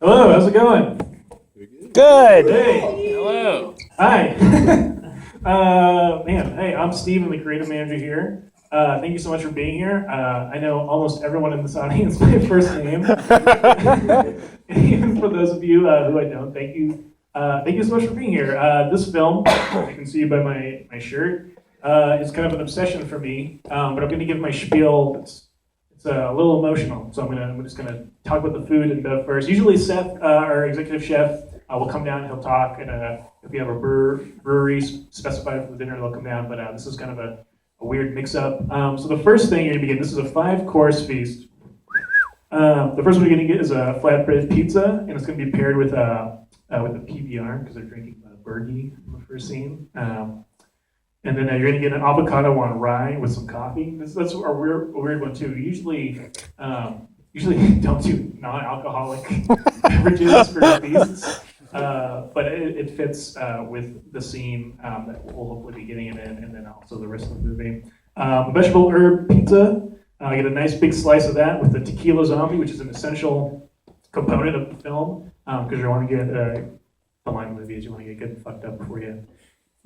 Hello, how's it going? Good. Hey, Hello. hi. Hey, I'm Steve. I'm the creative manager here. Thank you so much for being here. I know almost everyone in this audience by first name. Even for those of you who I don't, thank you. Thank you so much for being here. This film, as you can see by my shirt, is kind of an obsession for me. But I'm going to give my spiel. It's a little emotional, so I'm just gonna talk about the food and bev first. Usually Seth, our executive chef, will come down and he'll talk, and if we have a brewery specified for the dinner, they'll come down, but this is kind of a weird mix-up. So the first thing you're gonna begin, this is a 5-course feast. The first one you're gonna get is a flatbread pizza, and it's gonna be paired with a PBR, because they're drinking Bergie in the first scene. And then you're gonna get an avocado on rye with some coffee. That's a weird one too. Usually don't do non-alcoholic beverages for feasts, but it fits with the scene that we'll hopefully be getting it in, and then also the rest of the movie. Vegetable herb pizza. I get a nice big slice of that with the tequila zombie, which is an essential component of the film, because you want to get the line of movies, you want to get good and fucked up before you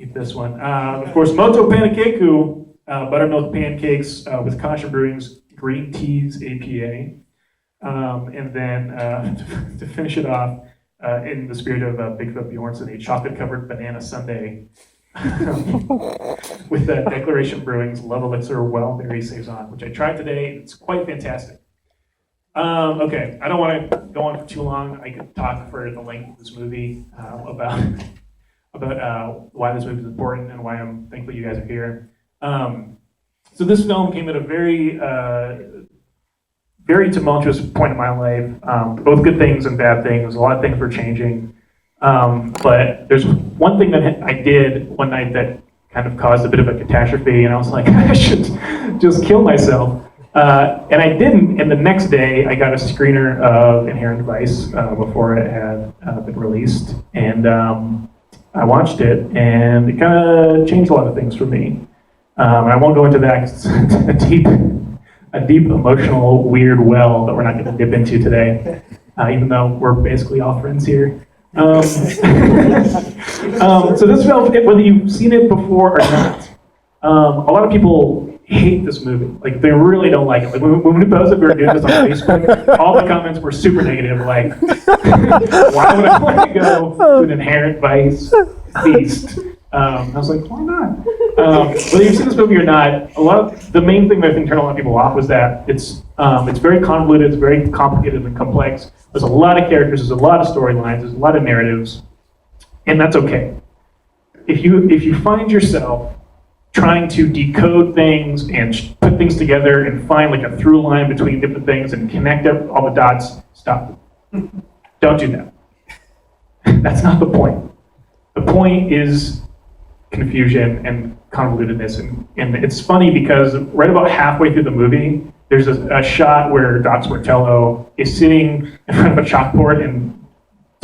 eat this one. Of course, Moto Panakeku, buttermilk pancakes with Kasha Brewing's Green Teas APA. And then to finish it off, in the spirit of Bigfoot Bjornsson, a chocolate-covered banana sundae with Declaration Brewing's Love Elixir Wild Berry Saison, which I tried today. It's quite fantastic. Okay, I don't want to go on for too long. I could talk for the length of this movie about why this movie is important and why I'm thankful you guys are here. So this film came at a very tumultuous point in my life. Both good things and bad things. A lot of things were changing. But there's one thing that I did one night that kind of caused a bit of a catastrophe, and I was like, I should just kill myself. And I didn't, and the next day I got a screener of Inherent Vice before it had been released. And I watched it, and it kind of changed a lot of things for me. I won't go into that 'cause it's a deep emotional, weird well that we're not going to dip into today, even though we're basically all friends here. So this film, whether you've seen it before or not, a lot of people hate this movie. Like, they really don't like it. Like, when we posted we were doing this on Facebook, all the comments were super negative. Like, why would I want to go to an Inherent Vice feast? I was like, why not? Whether you've seen this movie or not, the main thing that I think turned a lot of people off was that it's very convoluted, it's very complicated and complex. There's a lot of characters, there's a lot of storylines, there's a lot of narratives, and that's okay. If you find yourself trying to decode things and put things together and find like a through line between different things and connect up all the dots, stop. Don't do that. That's not the point. The point is confusion and convolutedness, and it's funny because right about halfway through the movie, there's a shot where Doc Sportello is sitting in front of a chalkboard and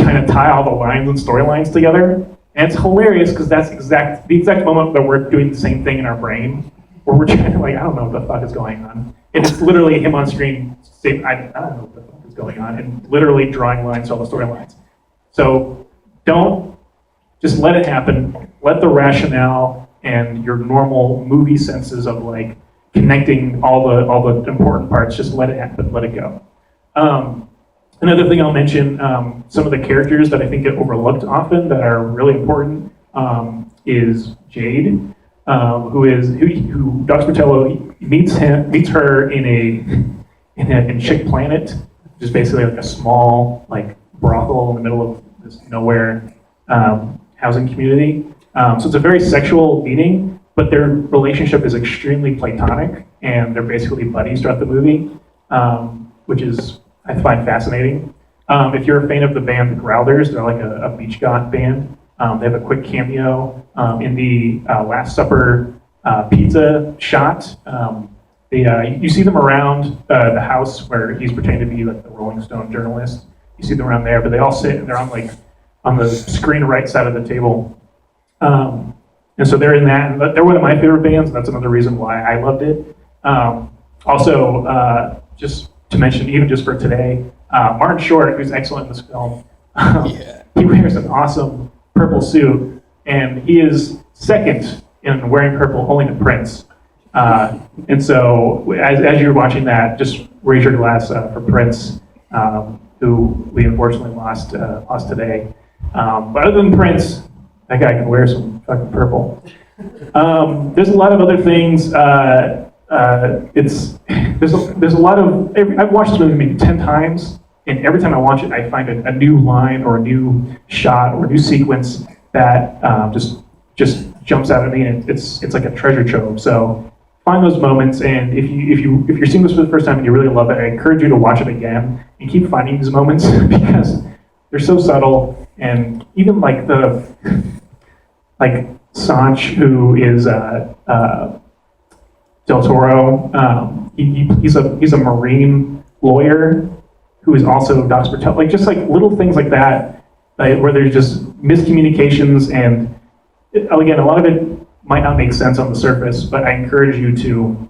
trying to tie all the lines and storylines together. And it's hilarious because that's the exact moment that we're doing the same thing in our brain, where we're trying to I don't know what the fuck is going on. And it's literally him on screen saying, I don't know what the fuck is going on, and literally drawing lines to all the storylines. So don't just let it happen. Let the rationale and your normal movie senses of connecting all the important parts, just let it happen, let it go. Another thing I'll mention, some of the characters that I think get overlooked often that are really important is Jade, who Dr. Sportello meets her in Chick Planet, which is basically like a small brothel in the middle of this nowhere housing community. So it's a very sexual meeting, but their relationship is extremely platonic, and they're basically buddies throughout the movie, which is I find fascinating. If you're a fan of the band The Growlers, they're like a beach goth band. They have a quick cameo in the Last Supper pizza shot. You see them around the house where he's pretending to be like the Rolling Stone journalist. You see them around there, but they all sit and they're on the screen right side of the table. And so they're in that, and they're one of my favorite bands, and that's another reason why I loved it. Also, just to mention, even just for today, Martin Short, who's excellent in this film. Yeah. He wears an awesome purple suit, and he is second in wearing purple only to Prince. And so, as you're watching that, just raise your glass for Prince, who we unfortunately lost today. But other than Prince, that guy can wear some fucking purple. There's a lot of other things. There's a lot of. I've watched this movie maybe 10 times, and every time I watch it, I find a new line or a new shot or a new sequence that just jumps out at me, and it's like a treasure trove. So find those moments, and if you're seeing this for the first time and you really love it, I encourage you to watch it again and keep finding these moments because they're so subtle, and even like Sanch, who is Del Toro, he's a Marine lawyer who is also Docs Patel, like just like little things like that, where there's just miscommunications, and again, a lot of it might not make sense on the surface, but I encourage you to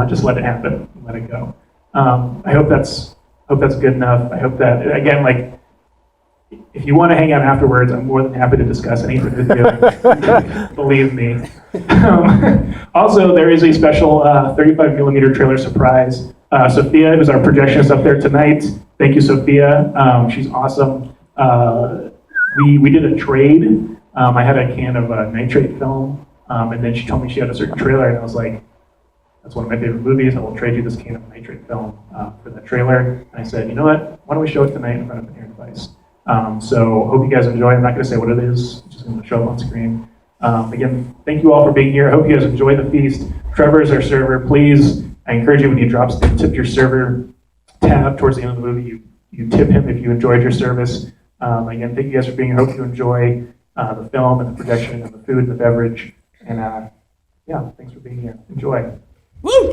just let it happen, let it go. I hope that's good enough. I hope that, again, like, if you want to hang out afterwards, I'm more than happy to discuss anything with you. Believe me. Also, there is a special 35mm trailer surprise. Sophia, who's our projectionist up there tonight. Thank you, Sophia. She's awesome. We did a trade. I had a can of nitrate film, and then she told me she had a certain trailer, and I was like, that's one of my favorite movies. I will trade you this can of nitrate film for that trailer. And I said, you know what? Why don't we show it tonight in front of an air device? So hope you guys enjoy. I'm not going to say what it is. I'm just going to show it on screen. Again, thank you all for being here. I hope you guys enjoy the feast. Trevor is our server. Please, I encourage you when you tip your server tab towards the end of the movie, you tip him if you enjoyed your service. Again, thank you guys for being here. I hope you enjoy the film and the projection and the food and the beverage. And yeah, thanks for being here. Enjoy. Woo!